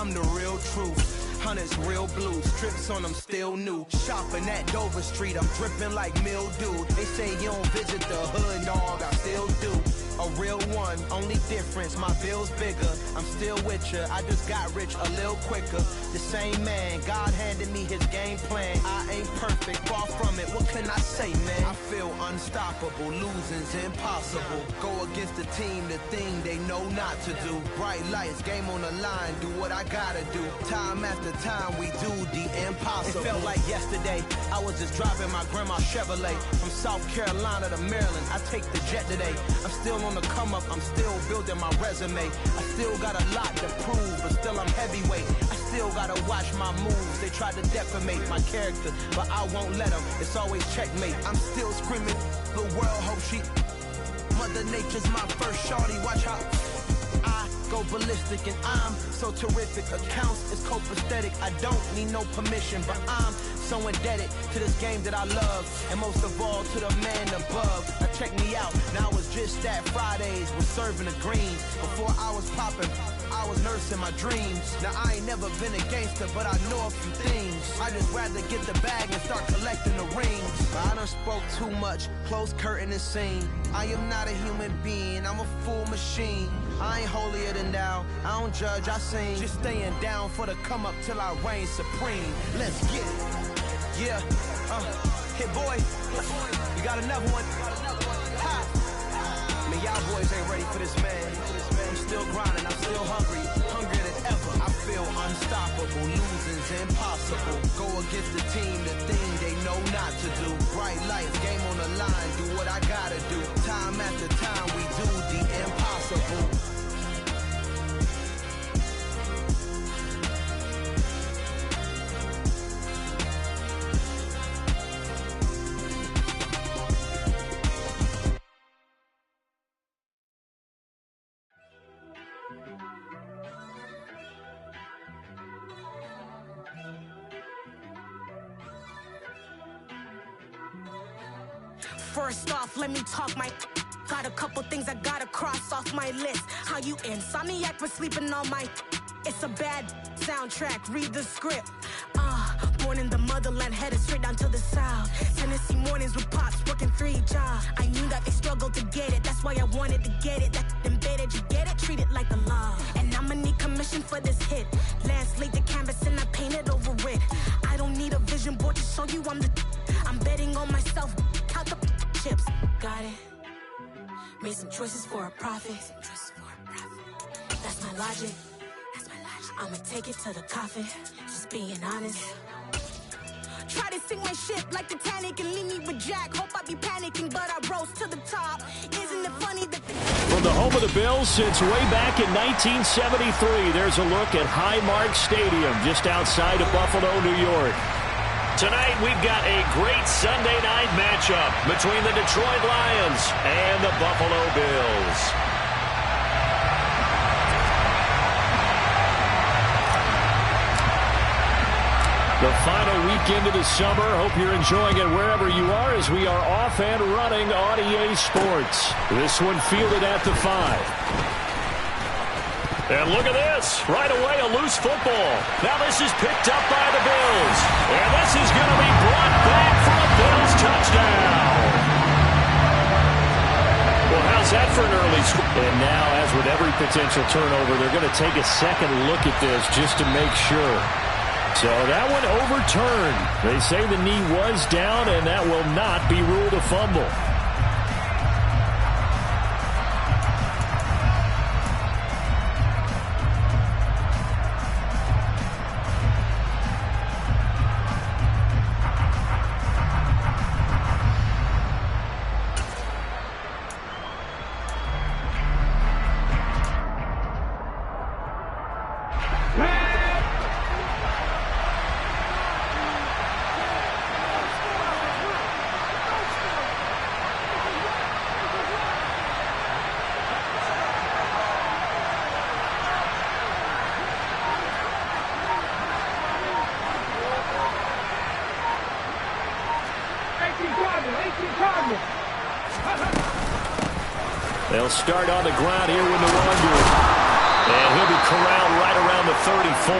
I'm the real truth. Hunters, real blue, strips on them still new. Shopping at Dover Street, I'm dripping like mildew. They say you don't visit the hood, dog, I still do. A real one, only difference, my bill's bigger. I'm still with ya, I just got rich a little quicker. The same man, God handed me his game plan. I ain't perfect, far from it, what can I say, man? I feel unstoppable, losing's impossible. Go against the team, the thing they know not to do. Bright lights, game on the line, do what I gotta do. Time after time, we do the impossible. It felt like yesterday, I was just driving my grandma's Chevrolet. From South Carolina to Maryland, I take the jet today. I'm still on the come up, I'm still building my resume. I still got a lot to prove, but still I'm heavyweight. I still gotta watch my moves. They try to defamate my character, but I won't let them. It's always checkmate. I'm still screaming, the world hope she. Mother Nature's my first shorty, watch how I go ballistic, and I'm so terrific. Accounts is copacetic, I don't need no permission, but I'm so indebted to this game that I love, and most of all to the man above. Now check me out, now I was just at Fridays, was serving the greens. Before I was popping, I was nursing my dreams. Now I ain't never been a gangster, but I know a few things. I just rather get the bag and start collecting the rings. But I done spoke too much, close curtain and scene. I am not a human being, I'm a full machine. I ain't holier than thou, I don't judge, I sing. Just staying down for the come up till I reign supreme. Let's get it. Yeah, hit boy, you got another one. Ha. Man, y'all boys ain't ready for this, man. I'm still grinding, I'm still hungry, hungrier than ever. I feel unstoppable, losing's impossible. Go against the team, the thing they know not to do. Bright lights, game on the line, do what I gotta do. Time after time, we do the impossible. First off, let me talk my. Got a couple things I gotta cross off my list. How you insomniac for sleeping on my. It's a bad soundtrack, read the script. Born in the motherland, headed straight down to the south. Tennessee mornings with pops, working 3 jobs. I knew that they struggled to get it, that's why I wanted to get it. That embedded, you get it, treat it like the law. And I'ma need commission for this hit. Last laid the canvas and I painted over it. I don't need a vision board to show you I'm betting on myself, count the chips. Got it. Made some choices for a profit. That's my logic. I'ma take it to the coffin. Just being honest. Try to sink my ship like Titanic and leave me with Jack. Hope I be panicking, but I rose to the top. Isn't it funny that From the home of the Bills since way back in 1973, there's a look at Highmark Stadium just outside of Buffalo, New York. Tonight, we've got a great Sunday night matchup between the Detroit Lions and the Buffalo Bills. The final weekend of the summer. Hope you're enjoying it wherever you are as we are off and running on EA Sports. This one fielded at the 5. And look at this. Right away, a loose football. Now this is picked up by the Bills. And this is going to be brought back for a Bills touchdown. Well, how's that for an early score? And now, as with every potential turnover, they're going to take a second look at this just to make sure. So that one overturned. They say the knee was down, and that will not be ruled a fumble. They'll start on the ground here with the Wanderers. 2 minutes to go. And he'll be corralled right around the 34.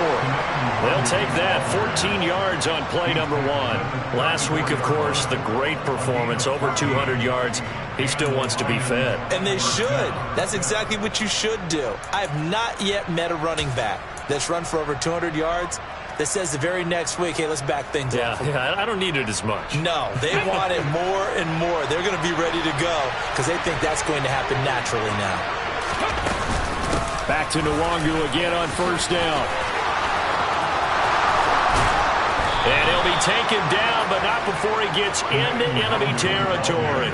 They'll take that. 14 yards on play number 1. Last week, of course, the great performance, over 200 yards. He still wants to be fed. And they should. That's exactly what you should do. I have not yet met a running back that's run for over 200 yards that says the very next week, hey, let's back things up. Yeah, I don't need it as much. No, they want it more and more. They're going to be ready to go because they think that's going to happen naturally now. Back to Nwangu again on first down. And he'll be taken down, but not before he gets into enemy territory.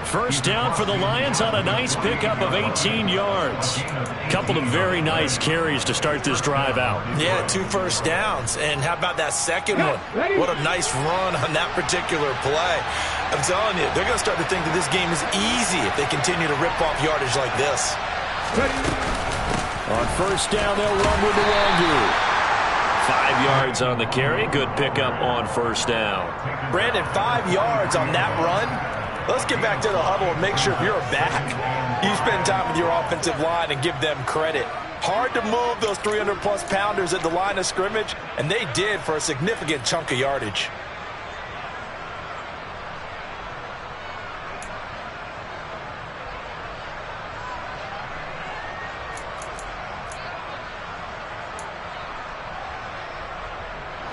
First down for the Lions on a nice pickup of 18 yards. Couple of very nice carries to start this drive out. Yeah, 2 first downs. And how about that second one? What a nice run on that particular play. I'm telling you, they're going to start to think that this game is easy if they continue to rip off yardage like this. On first down, they'll run with Nwangu. 5 yards on the carry. Good pickup on first down. Brandon, 5 yards on that run. Let's get back to the huddle and make sure if you're back, you spend time with your offensive line and give them credit. Hard to move those 300-plus pounders at the line of scrimmage, and they did for a significant chunk of yardage.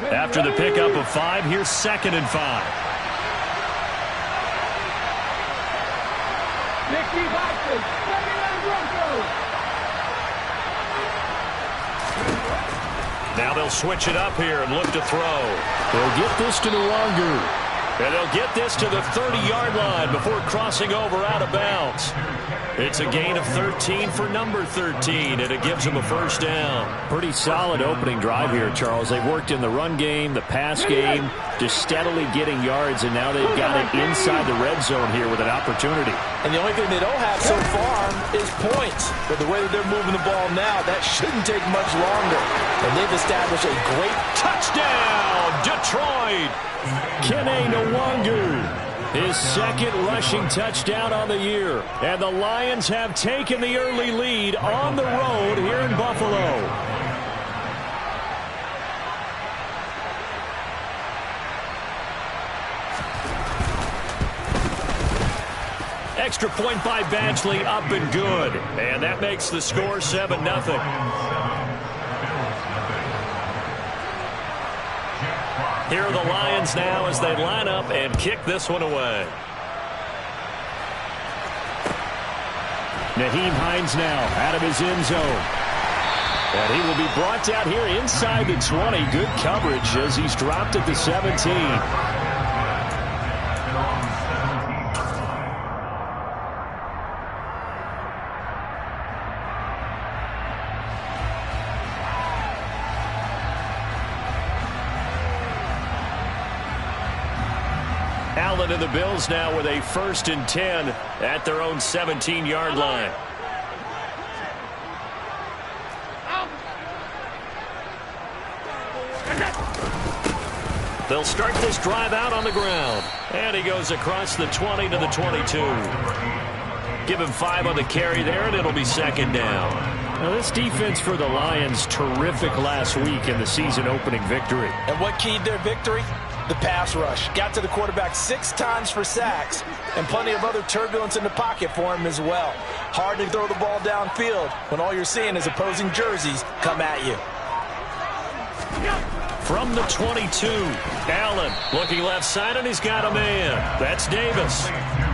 After the pickup of 5, here's 2nd and 5. Now they'll switch it up here and look to throw. They'll get this to Nwangu. And they'll get this to the 30-yard line before crossing over out of bounds. It's a gain of 13 for number 13, and it gives them a first down. Pretty solid opening drive here, Charles. They've worked in the run game, the pass game, just steadily getting yards, and now they've got it inside the red zone here with an opportunity. And the only thing they don't have so far is points. But the way that they're moving the ball now, that shouldn't take much longer. And they've established a great touchdown, Detroit! Kene Nwangu, his 2nd rushing touchdown on the year. And the Lions have taken the early lead on the road here in Buffalo. Extra point by Badgley, up and good. And that makes the score 7-0. Here are the Lions now as they line up and kick this one away. Nyheim Hines now out of his end zone. And he will be brought down here inside the 20. Good coverage as he's dropped at the 17. Allen and the Bills now with a 1st and 10 at their own 17-yard line. They'll start this drive out on the ground. And he goes across the 20 to the 22. Give him 5 on the carry there, and it'll be 2nd down. Now, this defense for the Lions, terrific last week in the season-opening victory. And what keyed their victory? The pass rush. Got to the quarterback 6 times for sacks, and plenty of other turbulence in the pocket for him as well. Hard to throw the ball downfield when all you're seeing is opposing jerseys come at you. From the 22, Allen looking left side, and he's got a man. That's Davis.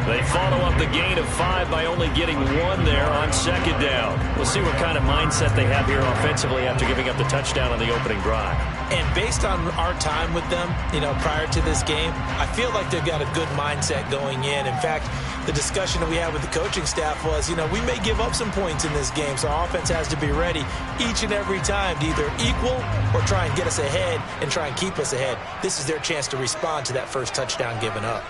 They follow up the gain of 5 by only getting 1 there on 2nd down. We'll see what kind of mindset they have here offensively after giving up the touchdown on the opening drive. And based on our time with them, prior to this game, I feel like they've got a good mindset going in. In fact, the discussion that we had with the coaching staff was, we may give up some points in this game, so our offense has to be ready each and every time to either equal or try and get us ahead and try and keep us ahead. This is their chance to respond to that first touchdown given up.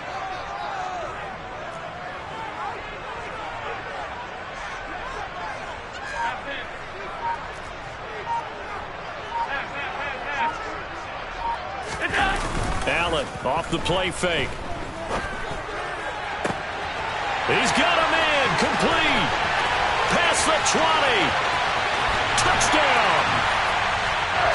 Allen off the play fake. He's got a man complete. Past the 20. Touchdown!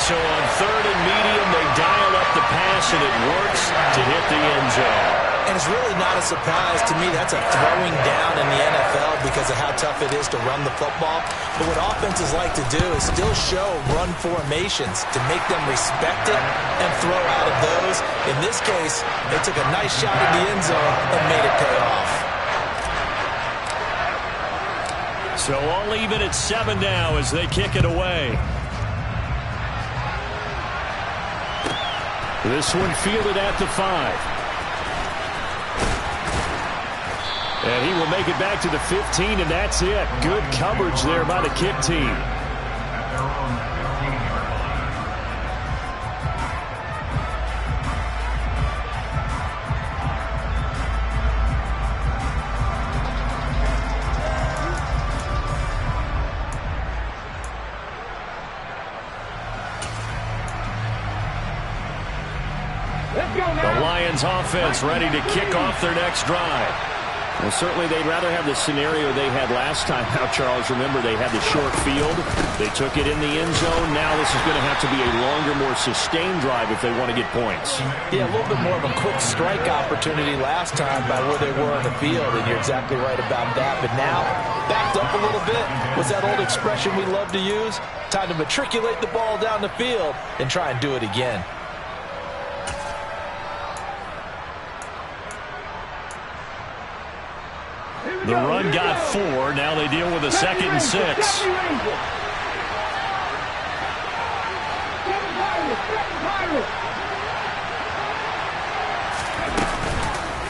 So on third and medium, they dial up the pass, and it works to hit the end zone. And it's really not a surprise to me. That's a throwing down in the NFL because of how tough it is to run the football. But what offenses like to do is still show run formations to make them respect it and throw out of those. In this case, they took a nice shot at the end zone and made it pay off. So all even at 7 now as they kick it away. This one fielded at the 5. And he will make it back to the 15, and that's it. Good coverage there by the kick team. The Lions offense ready to kick off their next drive. Well, certainly they'd rather have the scenario they had last time. Now, Charles, remember, they had the short field. They took it in the end zone. Now this is going to have to be a longer, more sustained drive if they want to get points. Yeah, a little bit more of a quick strike opportunity last time by where they were on the field, and you're exactly right about that. But now, backed up a little bit. What's that old expression we love to use? Time to matriculate the ball down the field and try and do it again. The run got 4. Now they deal with a 2nd and 6.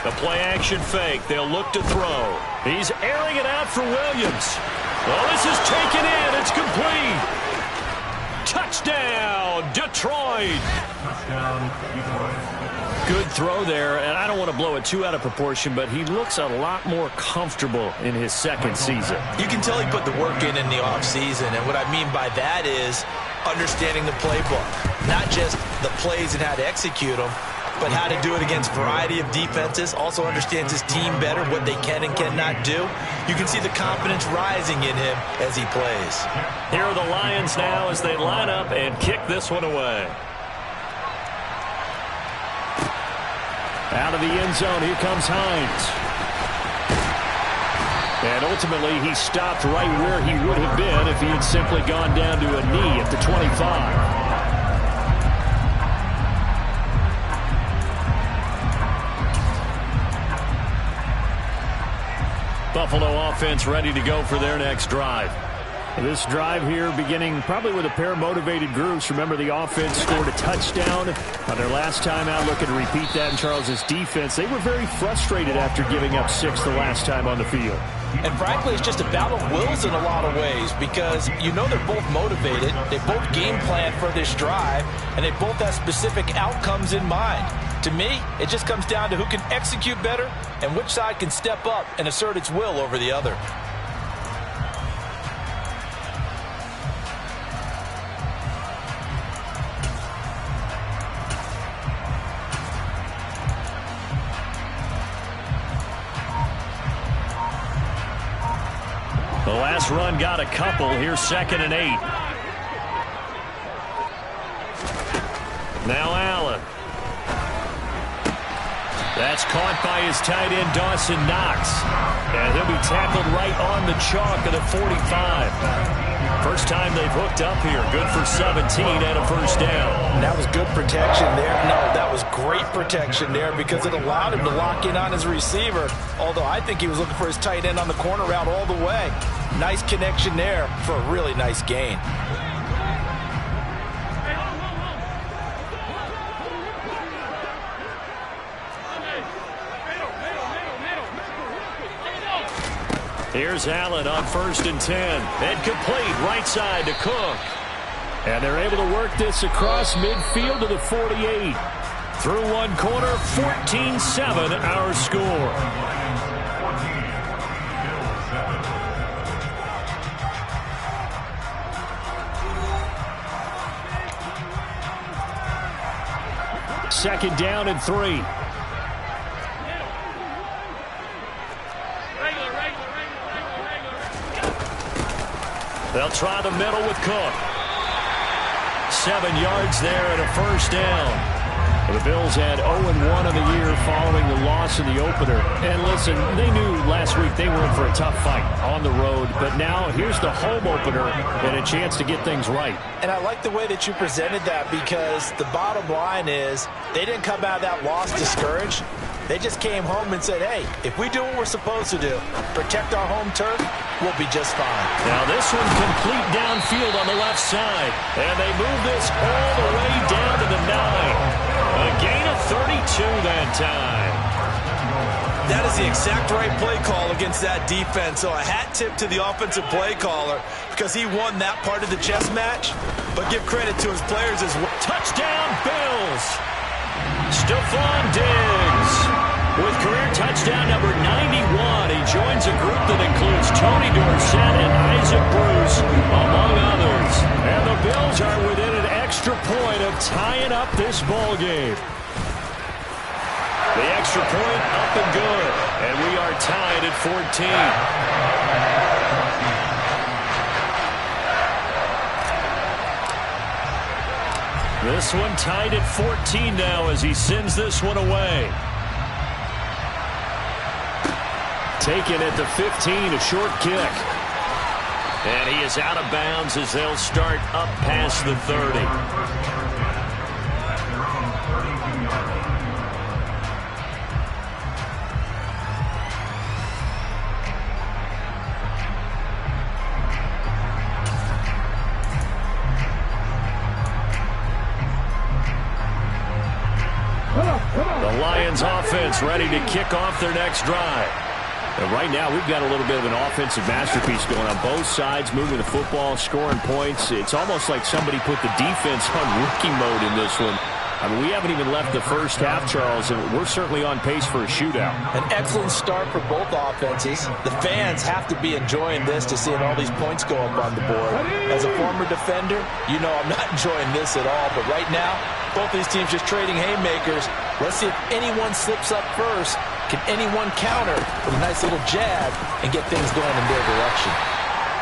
The play action fake. They'll look to throw. He's airing it out for Williams. Well, this is taken in. It's complete. Touchdown, Detroit. Good throw there, and I don't want to blow it too out of proportion, but he looks a lot more comfortable in his 2nd season. You can tell he put the work in the offseason, and what I mean by that is understanding the playbook. Not just the plays and how to execute them, but how to do it against a variety of defenses. Also understands his team better, what they can and cannot do. You can see the confidence rising in him as he plays. Here are the Lions now as they line up and kick this one away. Out of the end zone, here comes Hines. And ultimately, he stopped right where he would have been if he had simply gone down to a knee at the 25. Buffalo offense ready to go for their next drive. This drive here beginning probably with a pair of motivated groups. Remember, the offense scored a touchdown on their last time out. Looking to repeat that in Charles's defense. They were very frustrated after giving up 6 the last time on the field. And frankly, it's just a battle of wills in a lot of ways because you know they're both motivated. They both game plan for this drive, and they both have specific outcomes in mind. To me, it just comes down to who can execute better and which side can step up and assert its will over the other. The last run got a couple. Here's 2nd and 8. Now Allen. That's caught by his tight end, Dawson Knox. And he'll be tackled right on the chalk of the 45. First time they've hooked up here. Good for 17 and a first down. That was good protection there. No, that was great protection there because it allowed him to lock in on his receiver. Although I think he was looking for his tight end on the corner route all the way. Nice connection there for a really nice gain. Here's Allen on 1st and 10. And complete right side to Cook. And they're able to work this across midfield to the 48. Through one corner, 14-7 our score. Second down and 3. They'll try the middle with Cook. 7 yards there and a first down. The Bills had 0-1 in the year following the loss in the opener. And listen, they knew last week they were in for a tough fight on the road. But now here's the home opener and a chance to get things right. And I like the way that you presented that, because the bottom line is they didn't come out of that loss discouraged. They just came home and said, hey, if we do what we're supposed to do, protect our home turf, we'll be just fine. Now this one complete downfield on the left side. And they move this all the way down to the 9. A gain of 32 that time. That is the exact right play call against that defense. So a hat tip to the offensive play caller, because he won that part of the chess match. But give credit to his players as well. Touchdown Bills. Stephon Diggs with career touchdown number 91. He joins a group that includes Tony Dorsett and Isaac Bruce, among others. And the Bills are within an extra point of tying up this ball game. The extra point up and good. And we are tied at 14. This one tied at 14 now as he sends this one away. Taken at the 15, a short kick. And he is out of bounds as they'll start up past the 30. The Lions offense ready to kick off their next drive. And right now, we've got a little bit of an offensive masterpiece going on both sides, moving the football, scoring points. It's almost like somebody put the defense on rookie mode in this one. I mean, we haven't even left the first half, Charles, and we're certainly on pace for a shootout. An excellent start for both offenses. The fans have to be enjoying this to seeing all these points go up on the board. As a former defender, you know I'm not enjoying this at all, but right now, both these teams just trading haymakers. Let's see if anyone slips up first. Can anyone counter with a nice little jab and get things going in their direction?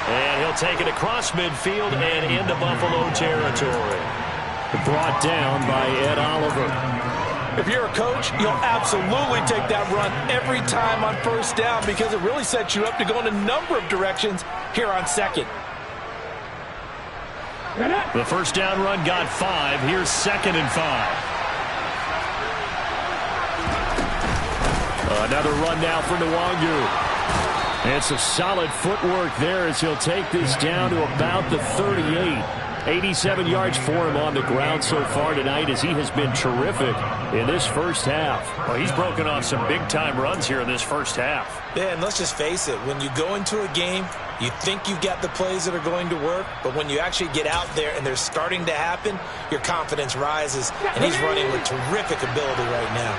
And he'll take it across midfield and into Buffalo territory. Brought down by Ed Oliver. If you're a coach, you'll absolutely take that run every time on first down, because it really sets you up to go in a number of directions here on second. The first down run got 5. Here's 2nd and 5. Another run now for Nwangu. And some solid footwork there as he'll take this down to about the 38. 87 yards for him on the ground so far tonight, as he has been terrific in this first half. Well, he's broken off some big-time runs here in this first half. Yeah, and let's just face it. When you go into a game, you think you've got the plays that are going to work, but when you actually get out there and they're starting to happen, your confidence rises, and he's running with terrific ability right now.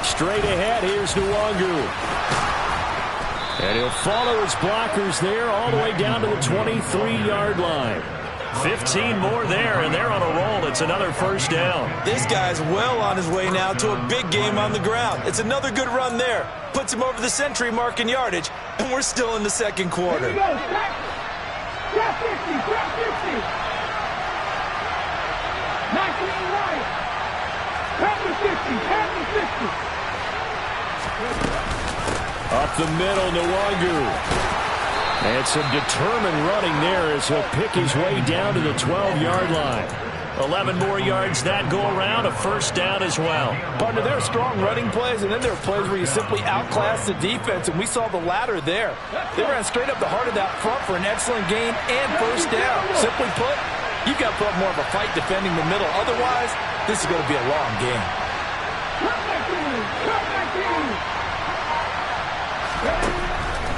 Straight ahead, here's Nwangu. And he'll follow his blockers there all the way down to the 23-yard line. 15 more there, and they're on a roll. It's another first down. This guy's well on his way now to a big game on the ground. It's another good run there. Puts him over the century mark in yardage, and we're still in the second quarter. Here we go. Trap 50, trap 50. Maximum right. Tap the 50, tap the 50. Up the middle, Nwangu. And some determined running there as he'll pick his way down to the 12-yard line. 11 more yards that go around, a first down as well. Partner, there are strong running plays, and then there are plays where you simply outclass the defense, and we saw the latter there. They ran straight up the heart of that front for an excellent gain and first down. Simply put, you've got to put up more of a fight defending the middle. Otherwise, this is going to be a long game.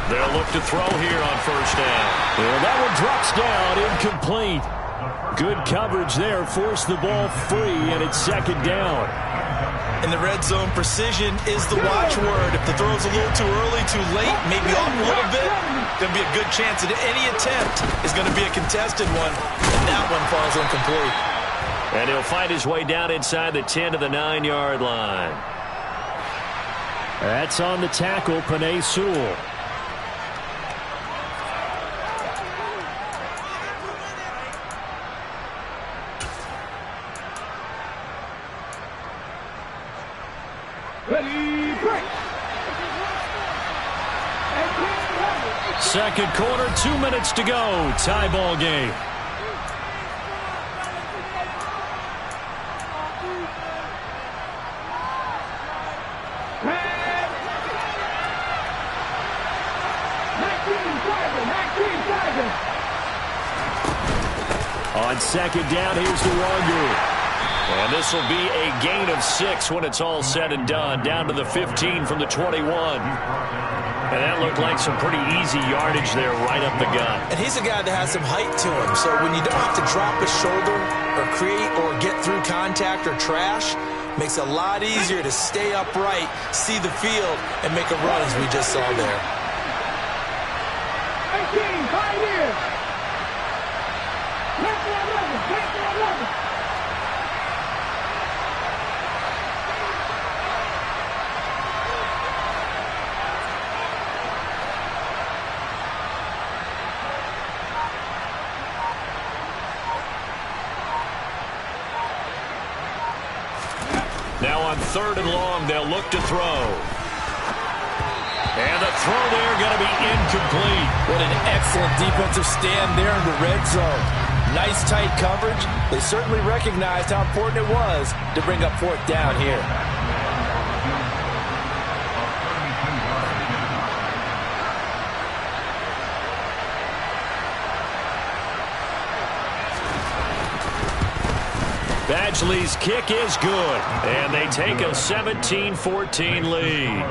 They'll look to throw here on first down. Well, that one drops down, incomplete. Good coverage there, forced the ball free, and it's second down. In the red zone, precision is the watchword. If the throw's a little too early, too late, maybe off a little bit, going to be a good chance that any attempt is going to be a contested one, and that one falls incomplete. And he'll find his way down inside the 10 to the 9-yard line. That's on the tackle, Panay Sewell. Ready, break. Second quarter, 2 minutes to go. Tie ball game. On second down, here's the Wangu. And this will be a gain of 6 when it's all said and done. Down to the 15 from the 21. And that looked like some pretty easy yardage there right up the gut. And he's a guy that has some height to him. So when you don't have to drop a shoulder or create or get through contact or trash, makes it a lot easier to stay upright, see the field, and make a run as we just saw there. 18, Pioneers. Back to 11, back to 11. Now on 3rd and long, they'll look to throw. And the throw there going to be incomplete. What an excellent defensive stand there in the red zone. Nice tight coverage. They certainly recognized how important it was to bring up 4th down here. Badgley's kick is good, and they take a 17-14 lead.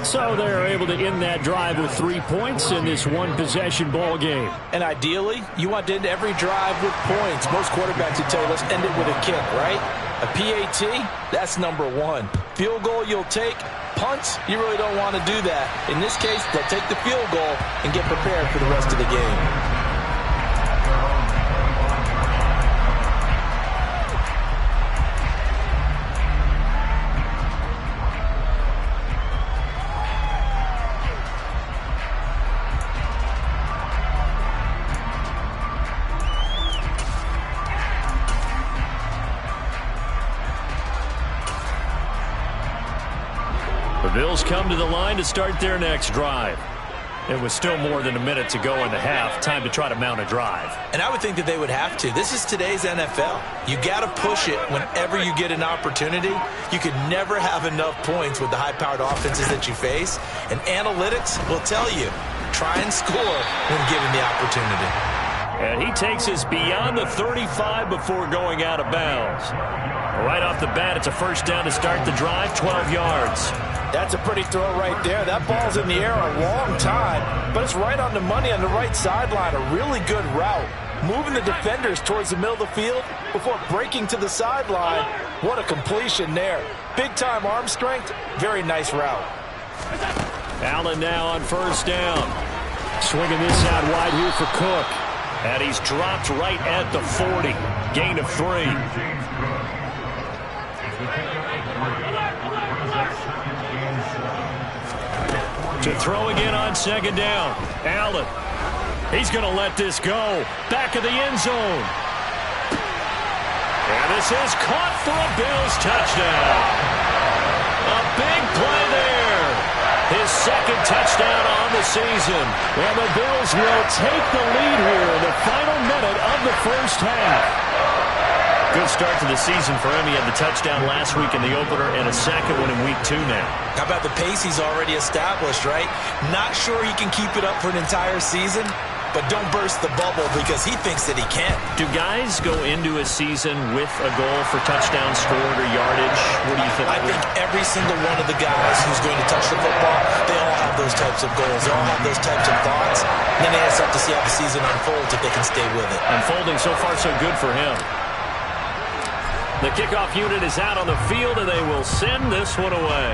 So they're able to end that drive with 3 points in this one-possession ball game. And ideally, you want to end every drive with points. Most quarterbacks would tell you, let's end it with a kick, right? A PAT, that's number 1. Field goal you'll take. Punts, you really don't want to do that. In this case, they'll take the field goal and get prepared for the rest of the game. The Bills come to the line to start their next drive. It was still more than a minute to go in the half. Time to try to mount a drive. And I would think that they would have to. This is today's NFL. You got to push it whenever you get an opportunity. You could never have enough points with the high-powered offenses that you face. And analytics will tell you, try and score when given the opportunity. And he takes us beyond the 35 before going out of bounds. Right off the bat, it's a first down to start the drive, 12 yards. That's a pretty throw right there. That ball's in the air a long time, but it's right on the money on the right sideline. A really good route. Moving the defenders towards the middle of the field before breaking to the sideline. What a completion there. Big-time arm strength. Very nice route. Allen now on first down. Swinging this out wide here for Cook. And he's dropped right at the 40. Gain of 3. To throw again on second down. Allen. He's going to let this go. Back of the end zone. And this is caught for a Bills touchdown. A big play there. His second touchdown on the season. And the Bills will take the lead here in the final minute of the first half. Good start to the season for him. He had the touchdown last week in the opener and a second one in week 2 now. How about the pace he's already established, right? Not sure he can keep it up for an entire season, but don't burst the bubble because he thinks that he can. Do guys go into a season with a goal for touchdown scored or yardage? What do you think? I think every single one of the guys who's going to touch the football, they all have those types of goals. They all have those types of thoughts. And then they just have to see how the season unfolds if they can stay with it. Unfolding so far so good for him. The kickoff unit is out on the field, and they will send this one away.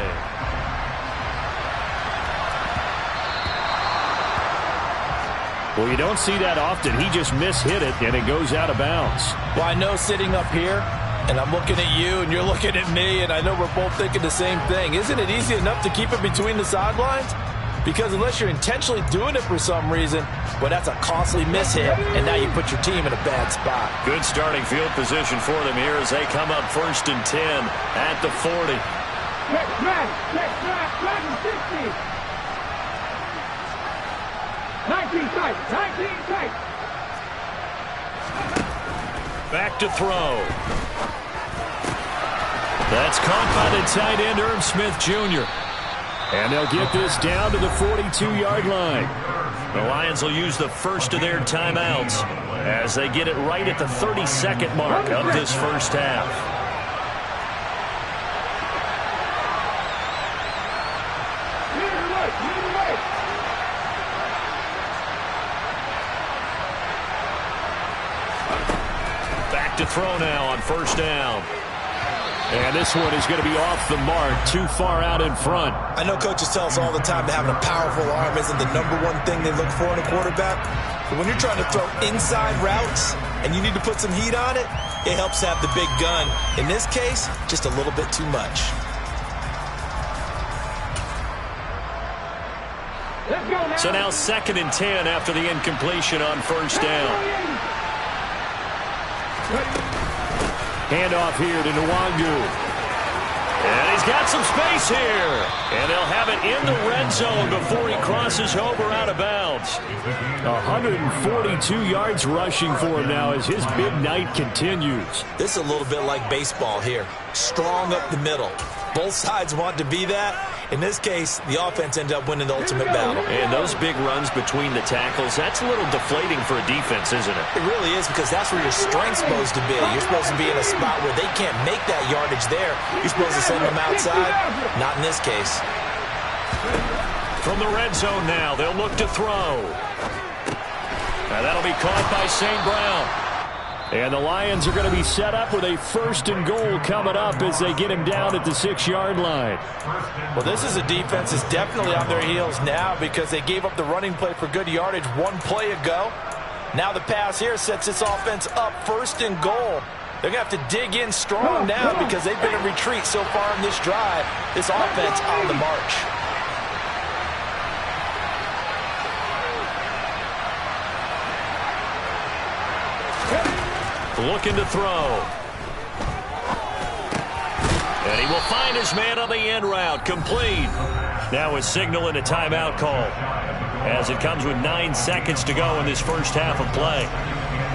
Well, you don't see that often. He just mishit it, and it goes out of bounds. Well, I know sitting up here, And I'm looking at you, and you're looking at me, and I know we're both thinking the same thing. Isn't it easy enough to keep it between the sidelines? Because unless you're intentionally doing it for some reason, well, that's a costly mishit, and now you put your team in a bad spot. Good starting field position for them here as they come up 1st and 10 at the 40. Next man, 60. 19 tight, 19 tight. Back to throw. That's caught by the tight end, Herb Smith Jr. And they'll get this down to the 42-yard line. The Lions will use the first of their timeouts as they get it right at the 32nd mark of this first half. Back to throw now on 1st down. And this one is going to be off the mark, too far out in front. I know coaches tell us all the time that having a powerful arm isn't the #1 thing they look for in a quarterback. But when you're trying to throw inside routes and you need to put some heat on it, it helps have the big gun. In this case, just a little bit too much. Let's go now. So now 2nd and 10 after the incompletion on 1st down. Handoff here to Nwangu. And he's got some space here. And they'll have it in the red zone before he crosses over out of bounds. 142 yards rushing for him now as his big night continues. This is a little bit like baseball here. Strong up the middle. Both sides want to be that. In this case, the offense ended up winning the ultimate battle. And those big runs between the tackles, that's a little deflating for a defense, isn't it? It really is, because that's where your strength's supposed to be. You're supposed to be in a spot where they can't make that yardage there. You're supposed to send them outside. Not in this case. From the red zone now, they'll look to throw. Now that'll be caught by St. Brown. And the Lions are going to be set up with a 1st and goal coming up as they get him down at the 6-yard line. Well, this is a defense that's definitely on their heels now because they gave up the running play for good yardage one play ago. Now the pass here sets this offense up 1st and goal. They're going to have to dig in strong now because they've been in retreat so far in this drive. This offense on the march. Looking to throw. And he will find his man on the end route. Complete. Now a signal and a timeout call as it comes with 9 seconds to go in this first half of play.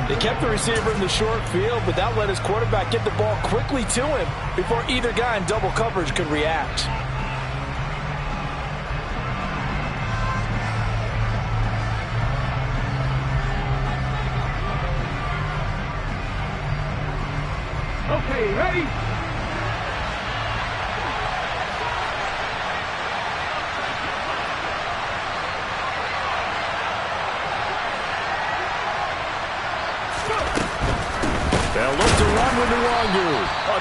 They kept the receiver in the short field, but that let his quarterback get the ball quickly to him before either guy in double coverage could react. Okay, ready? They'll look to run with Nwangu.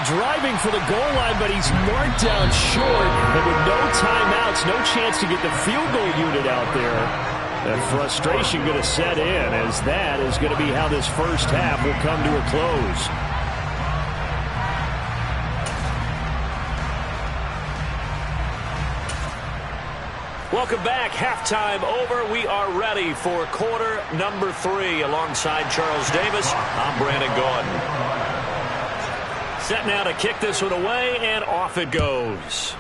Driving for the goal line, but he's marked down short. And with no timeouts, no chance to get the field goal unit out there. That frustration going to set in as that is going to be how this first half will come to a close. Welcome back. Halftime over. We are ready for quarter number 3. Alongside Charles Davis, I'm Brandon Gordon. Set now to kick this one away, and off it goes.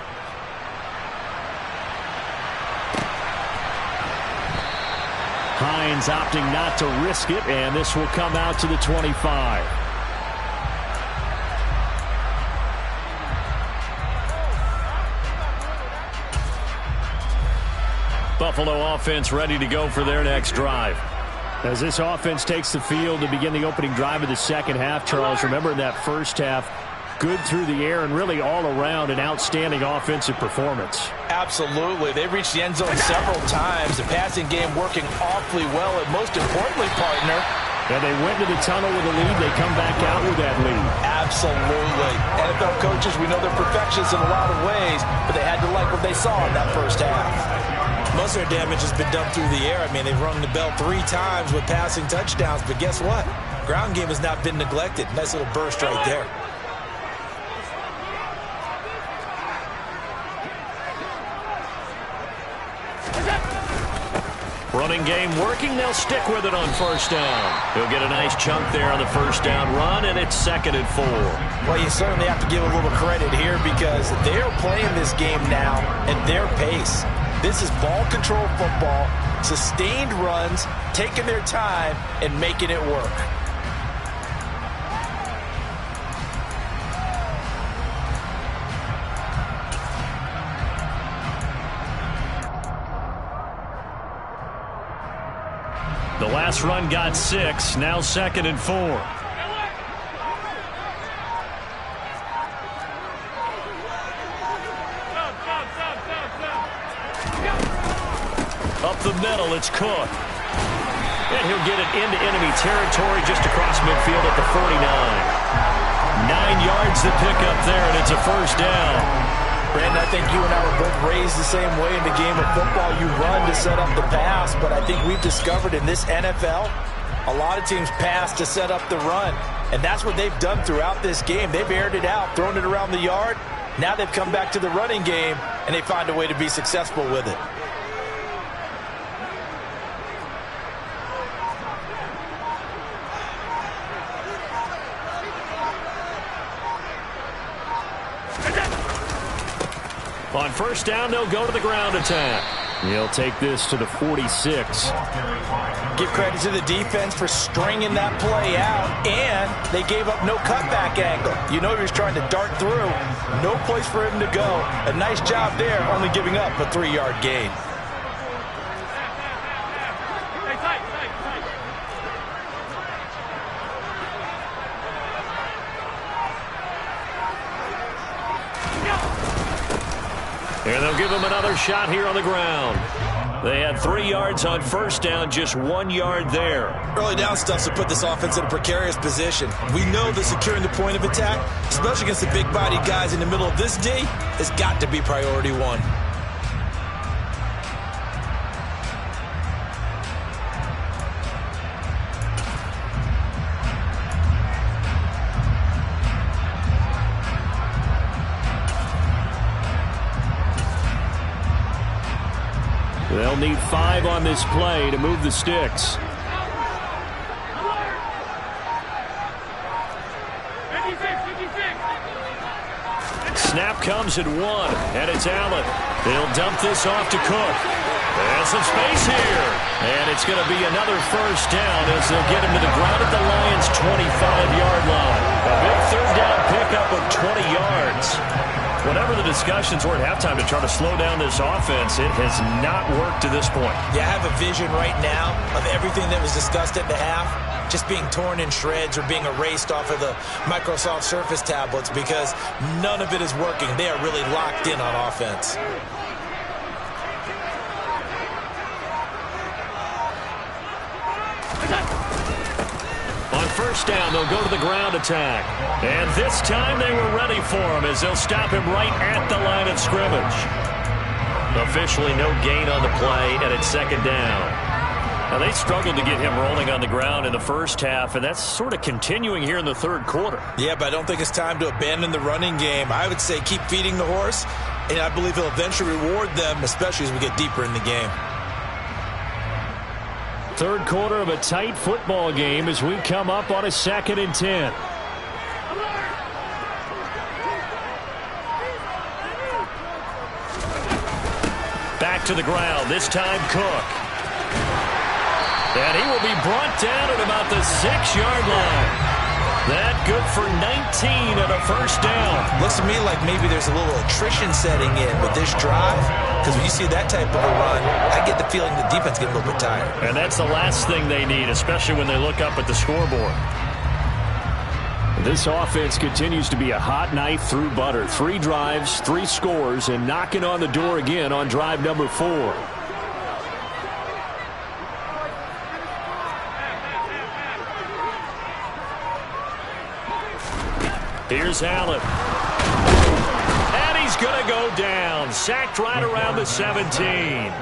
Hines opting not to risk it, and this will come out to the 25. Buffalo offense ready to go for their next drive. As this offense takes the field to begin the opening drive of the second half, Charles, remember in that first half, good through the air and really all around an outstanding offensive performance. Absolutely. They reached the end zone several times. The passing game working awfully well, and most importantly, partner, and they went to the tunnel with a lead. They come back out with that lead. Absolutely. NFL coaches, we know they're perfectionists in a lot of ways, but they had to like what they saw in that first half. Most of their damage has been done through the air. I mean, they've rung the bell 3 times with passing touchdowns, but guess what? Ground game has not been neglected. Nice little burst right there. running game working. They'll stick with it on first down. He'll get a nice chunk there on the first down run, and it's 2nd and 4. Well, you certainly have to give a little credit here because they're playing this game now at their pace. This is ball control football, sustained runs, taking their time, and making it work. The last run got 6, now 2nd and 4. Up the middle, it's Cook. And he'll get it into enemy territory just across midfield at the 49. 9 yards to pick up there, and it's a first down. Brandon, I think you and I were both raised the same way in the game of football. You run to set up the pass, but I think we've discovered in this NFL, a lot of teams pass to set up the run. And that's what they've done throughout this game. They've aired it out, thrown it around the yard. Now they've come back to the running game, and they find a way to be successful with it. On first down, they'll go to the ground attack. He'll take this to the 46. Give credit to the defense for stringing that play out, and they gave up no cutback angle. You know he was trying to dart through. No place for him to go. A nice job there, only giving up a 3-yard gain. And they'll give him another shot here on the ground. They had 3 yards on first down, just 1 yard there. Early down stuff to put this offense in a precarious position. We know that securing the point of attack, especially against the big-bodied guys in the middle of this D, has got to be priority one. They'll need 5 on this play to move the sticks. Snap comes at 1, and it's Allen. They'll dump this off to Cook. There's some space here. And it's going to be another first down as they'll get him to the ground at the Lions' 25-yard line. A big third down pickup of 20 yards. Whatever the discussions were at halftime to try to slow down this offense, it has not worked to this point. Yeah, I have a vision right now of everything that was discussed at the half just being torn in shreds or being erased off of the Microsoft Surface tablets because none of it is working. They are really locked in on offense. On first down, they'll go to the ground attack. And this time they were ready for him as they'll stop him right at the line of scrimmage. Officially no gain on the play, and it's second down. Now, they struggled to get him rolling on the ground in the first half, and that's sort of continuing here in the third quarter. Yeah, but I don't think it's time to abandon the running game. I would say keep feeding the horse, and I believe he'll eventually reward them, especially as we get deeper in the game. Third quarter of a tight football game as we come up on a 2nd and 10. Back to the ground, this time Cook. And he will be brought down at about the 6-yard line. That good for 19 and a first down. Looks to me like maybe there's a little attrition setting in with this drive. Because when you see that type of a run, I get the feeling the defense getting a little bit tired. And that's the last thing they need, especially when they look up at the scoreboard. This offense continues to be a hot knife through butter. 3 drives, 3 scores, and knocking on the door again on drive number 4. Here's Allen. And he's going to go down. Sacked right around the 17.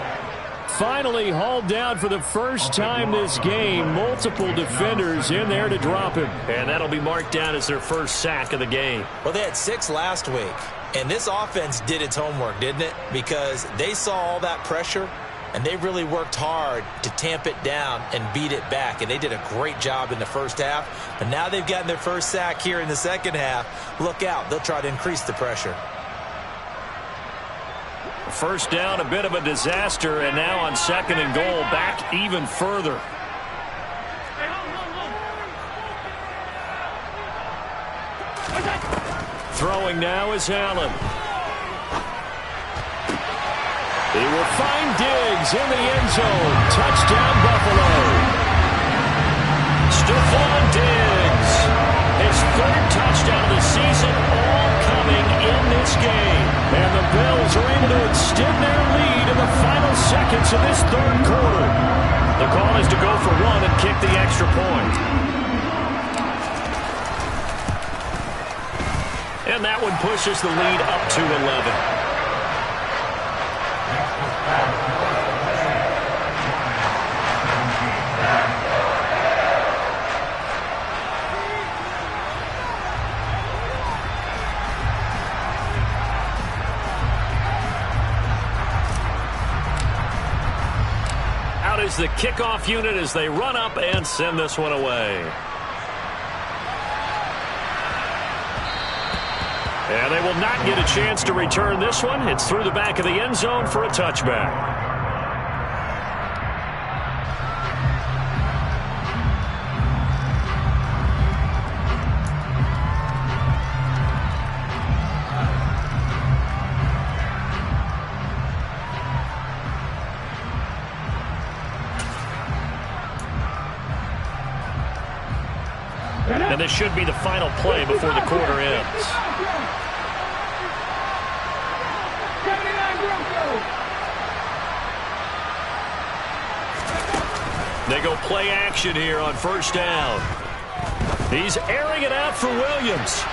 Finally hauled down for the first time this game. Multiple defenders in there to drop him. And that'll be marked down as their first sack of the game. Well, they had 6 last week. And this offense did its homework, didn't it? Because they saw all that pressure and they really worked hard to tamp it down and beat it back, and they did a great job in the first half. But now they've gotten their first sack here in the second half. Look out. They'll try to increase the pressure. First down, a bit of a disaster, and now on 2nd and goal, back even further. Throwing now is Allen. He will find Diggs in the end zone. Touchdown, Buffalo. Stephon Diggs. His 3rd touchdown of the season, all coming in this game. And the Bills are able to extend their lead in the final seconds of this 3rd quarter. The call is to go for 1 and kick the extra point. And that one pushes the lead up to 11. Out is the kickoff unit as they run up and send this one away. And they will not get a chance to return this one. It's through the back of the end zone for a touchback. And this should be the final play before the quarter ends. They go play action here on first down. He's airing it out for Williams.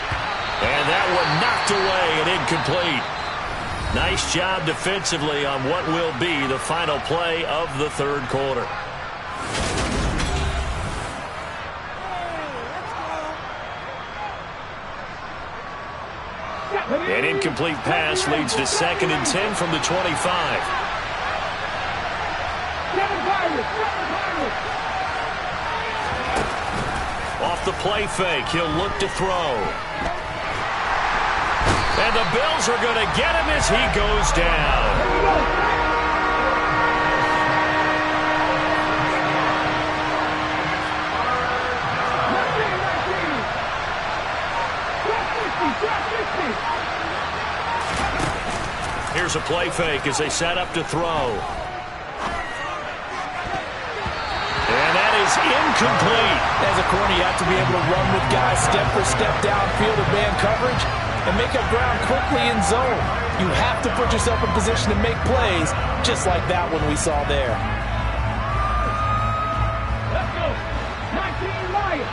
And that one knocked away and incomplete. Nice job defensively on what will be the final play of the 3rd quarter. An incomplete pass leads to 2nd and 10 from the 25. Off the play fake, he'll look to throw. And the Bills are going to get him as he goes down. Here's a play fake as they set up to throw. And that is incomplete. As a corner, you have to be able to run with guys step for step downfield in man coverage and make up ground quickly in zone. You have to put yourself in position to make plays, just like that one we saw there. Let's go. 19 Lions.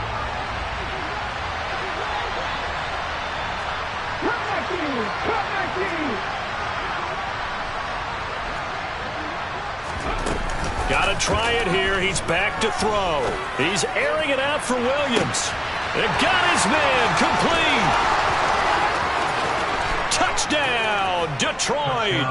Come 19. Come 19. Got to try it here. He's back to throw. He's airing it out for Williams. They got his man complete. Touchdown, Detroit.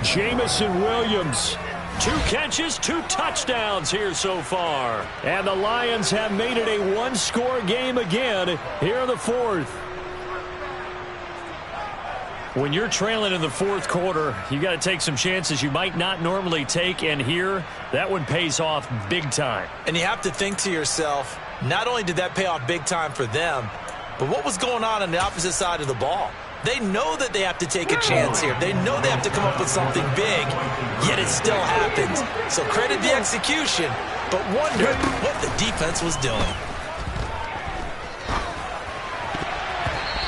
Jamison Williams. 2 catches, 2 touchdowns here so far. And the Lions have made it a one-score game again here in the 4th. When you're trailing in the 4th quarter, you got to take some chances you might not normally take, and here, that one pays off big time. And you have to think to yourself, not only did that pay off big time for them, but what was going on the opposite side of the ball? They know that they have to take a chance here. They know they have to come up with something big, yet it still happens. So credit the execution, but wonder what the defense was doing.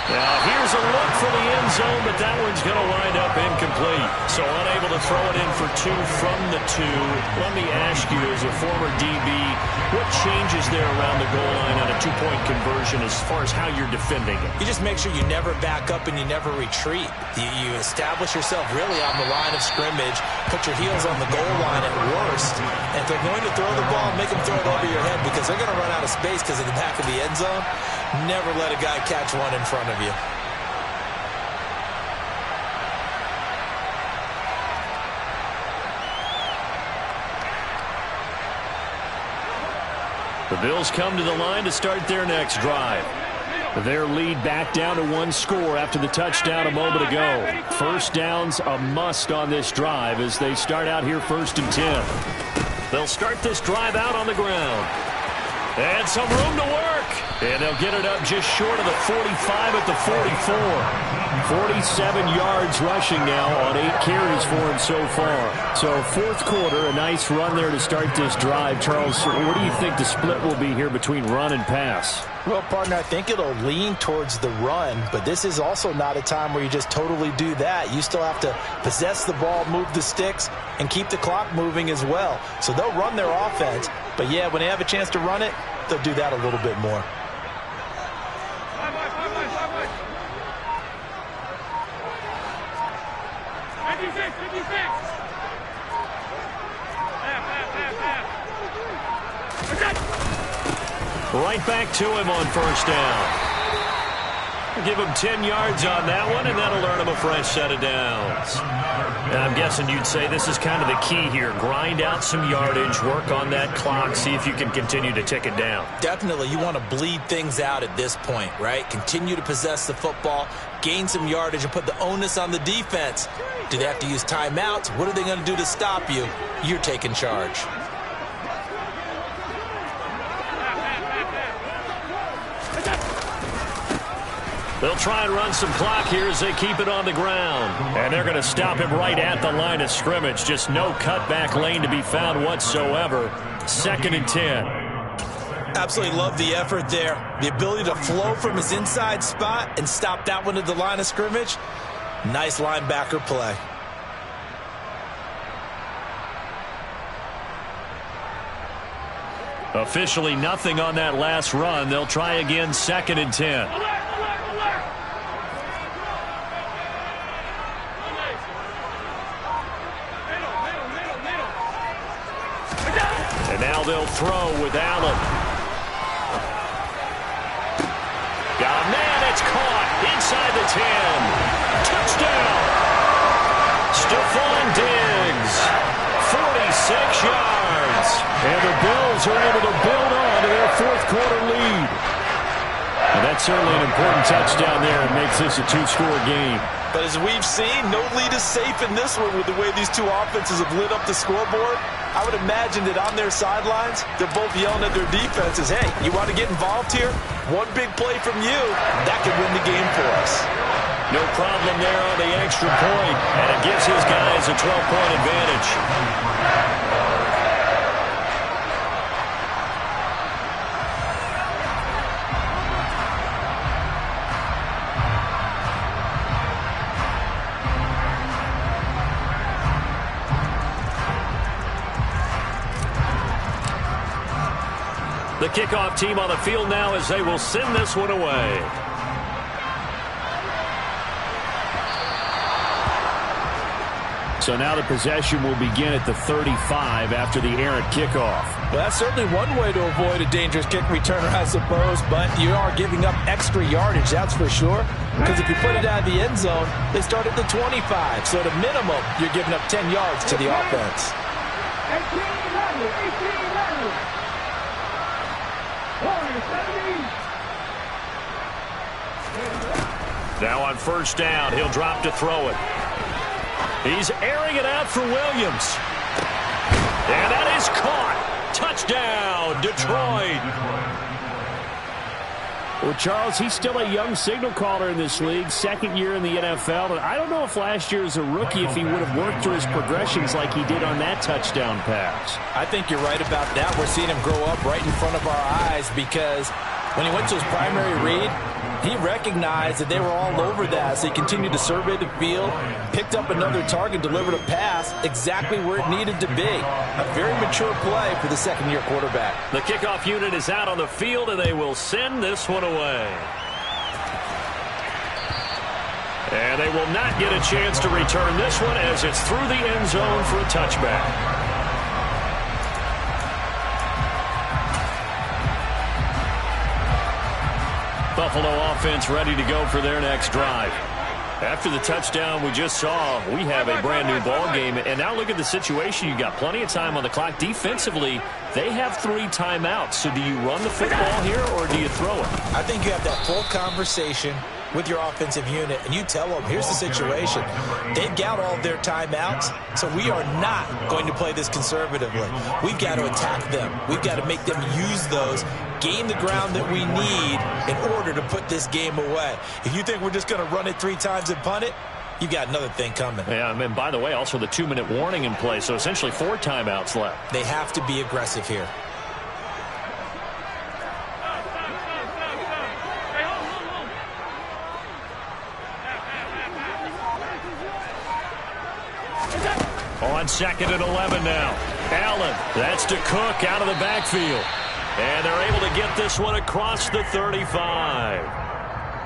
Now, here's a look for the end zone, but that one's going to wind up incomplete. So unable to throw it in for 2 from the 2. Let me ask you, as a former DB, what changes there around the goal line on a 2-point conversion as far as how you're defending it? You just make sure you never back up and you never retreat. You establish yourself really on the line of scrimmage, put your heels on the goal line at worst, and if they're going to throw the ball, make them throw it over your head because they're going to run out of space because of the back of the end zone. Never let a guy catch one in front of you. The Bills come to the line to start their next drive. Their lead back down to 1 score after the touchdown a moment ago. First down's a must on this drive as they start out here 1st and 10. They'll start this drive out on the ground. And some room to work. And they'll get it up just short of the 45 at the 44. 47 yards rushing now on 8 carries for him so far. So 4th quarter, a nice run there to start this drive. Charles, what do you think the split will be here between run and pass? Well, partner, I think it'll lean towards the run, but this is also not a time where you just totally do that. You still have to possess the ball, move the sticks, and keep the clock moving as well. So they'll run their offense, but yeah, when they have a chance to run it, they'll do that a little bit more. Right back to him on 1st down. Give him 10 yards on that one, and that'll earn him a fresh set of downs. And I'm guessing you'd say this is kind of the key here. Grind out some yardage, work on that clock, see if you can continue to tick it down. Definitely. You want to bleed things out at this point, right? Continue to possess the football, gain some yardage, and put the onus on the defense. Do they have to use timeouts? What are they going to do to stop you? You're taking charge. They'll try and run some clock here as they keep it on the ground. And they're going to stop him right at the line of scrimmage. Just no cutback lane to be found whatsoever. 2nd and 10. Absolutely love the effort there. The ability to flow from his inside spot and stop that one at the line of scrimmage. Nice linebacker play. Officially nothing on that last run. They'll try again 2nd and 10. And now they'll throw with Allen. Got a man, it's caught inside the 10. Touchdown. Stephon Diggs. 46 yards. And the Bills are able to build on to their 4th quarter lead. And that's certainly an important touchdown there. It makes this a 2-score game. But as we've seen, no lead is safe in this one with the way these two offenses have lit up the scoreboard. I would imagine that on their sidelines, they're both yelling at their defenses, hey, you want to get involved here? One big play from you, that could win the game for us. No problem there on the extra point, and it gives his guys a 12-point advantage. The kickoff team on the field now as they will send this one away. So now the possession will begin at the 35 after the errant kickoff. Well, that's certainly one way to avoid a dangerous kick returner, I suppose, but you are giving up extra yardage, that's for sure. Because if you put it out of the end zone, they start at the 25. So at a minimum, you're giving up 10 yards to the offense. 18-11. Now on 1st down, he'll drop to throw it. He's airing it out for Williams. And that is caught. Touchdown, Detroit. Well, Charles, he's still a young signal caller in this league, 2nd year in the NFL. And I don't know if last year as a rookie, if he would have worked through his progressions like he did on that touchdown pass. I think you're right about that. We're seeing him grow up right in front of our eyes because when he went to his primary read, he recognized that they were all over that, so he continued to survey the field, picked up another target, delivered a pass exactly where it needed to be. A very mature play for the 2nd-year quarterback. The kickoff unit is out on the field, and they will send this one away. And they will not get a chance to return this one as it's through the end zone for a touchback. Buffalo offense ready to go for their next drive. After the touchdown we just saw, we have a brand new ball game. And now look at the situation. You got plenty of time on the clock. Defensively, they have 3 timeouts. So do you run the football here or do you throw it? I think you have that full conversation with your offensive unit, and you tell them, here's the situation. They've got all their timeouts, so we are not going to play this conservatively. We've got to attack them. We've got to make them use those, gain the ground that we need in order to put this game away. If you think we're just going to run it 3 times and punt it, you got another thing coming. Yeah, and by the way, also the 2-minute warning in play, so essentially 4 timeouts left. They have to be aggressive here. On 2nd and 11 now. Allen, that's to Cook out of the backfield. And they're able to get this one across the 35.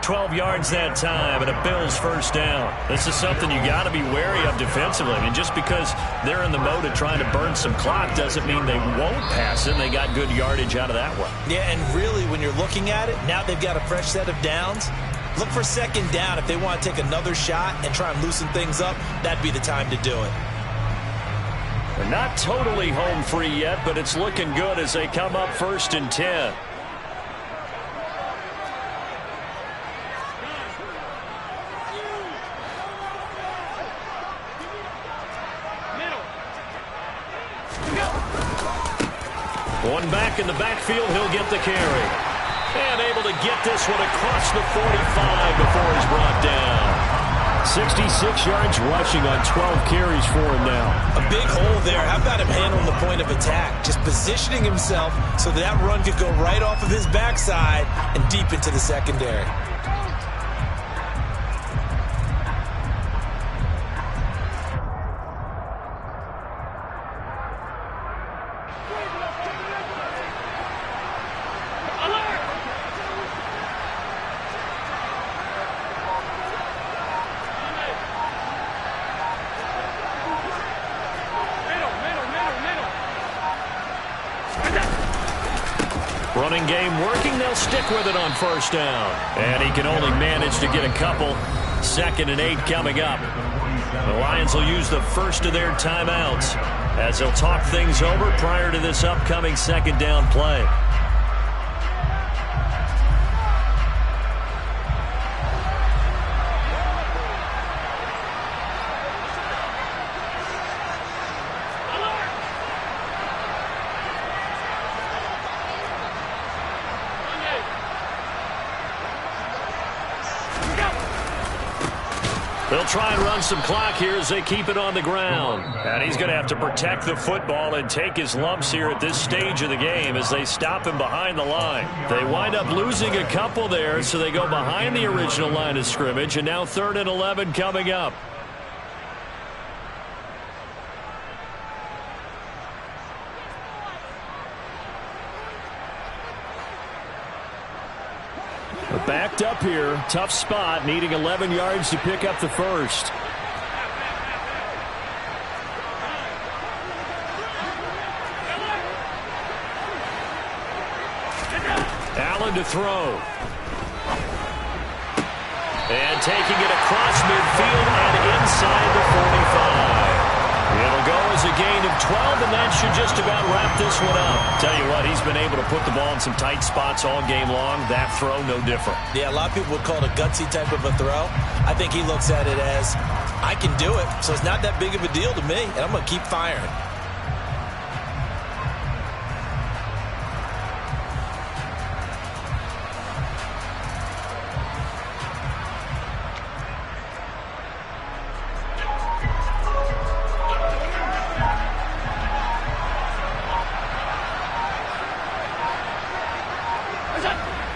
12 yards that time and a Bills first down. This is something you got to be wary of defensively. I mean, just because they're in the mode of trying to burn some clock doesn't mean they won't pass it. They got good yardage out of that one. Yeah, and really when you're looking at it, now they've got a fresh set of downs. Look for 2nd down. If they want to take another shot and try and loosen things up, that'd be the time to do it. They're not totally home free yet, but it's looking good as they come up 1st and 10. One back in the backfield, he'll get the carry. And able to get this one across the 45 before he's brought down. 66 yards rushing on 12 carries for him now. A big hole there. How about him handling the point of attack? Just positioning himself so that run could go right off of his backside and deep into the secondary. Running game working. They'll stick with it on 1st down. And he can only manage to get a couple. 2nd and 8 coming up. The Lions will use the first of their timeouts as they'll talk things over prior to this upcoming 2nd down play. They'll try and run some clock here as they keep it on the ground. And he's going to have to protect the football and take his lumps here at this stage of the game as they stop him behind the line. They wind up losing a couple there, so they go behind the original line of scrimmage. And now 3rd and 11 coming up. Backed up here, tough spot, needing 11 yards to pick up the first. Allen to throw. And taking it across midfield and inside the 45. It'll go as a gain of 12, and that should just about wrap this one up. Tell you what, he's been able to put the ball in some tight spots all game long. That throw, no different. Yeah, a lot of people would call it a gutsy type of a throw. I think he looks at it as, I can do it, so it's not that big of a deal to me, and I'm going to keep firing.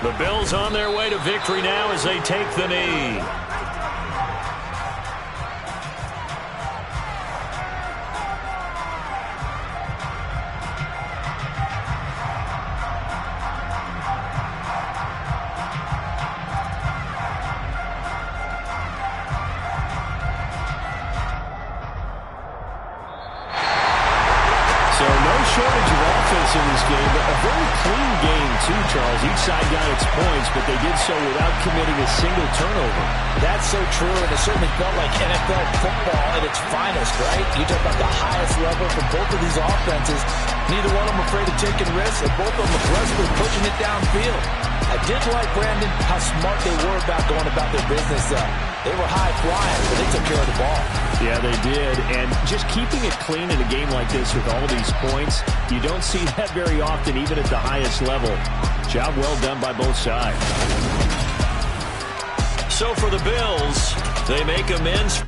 The Bills on their way to victory now as they take the knee. So no shortage of offense in this game, but a very clean game too, Charles. Each side got its points, but they did so without committing a single turnover. That's so true, and it certainly felt like NFL football at its finest, right? You talk about the highest level from both of these offenses. Neither one of them afraid of taking risks, and both of them aggressively pushing it downfield. I did like, Brandon, how smart they were about going about their business. They were high flying, but they took care of the ball. Yeah, they did. And just keeping it clean in a game like this with all these points, you don't see that very often, even at the highest level. Job well done by both sides. So for the Bills, they make amends.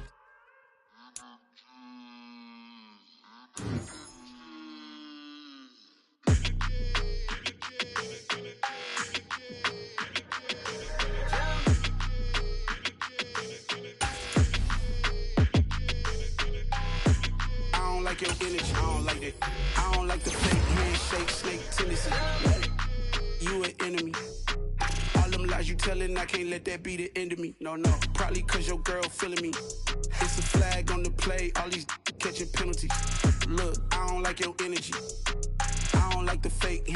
Your energy, I don't like that. I don't like the fake handshake, snake tendency. You an enemy. All them lies you telling, I can't let that be the end of me. No, probably cause your girl feeling me. It's a flag on the play, all these catching penalties. Look, I don't like your energy. I don't like the fake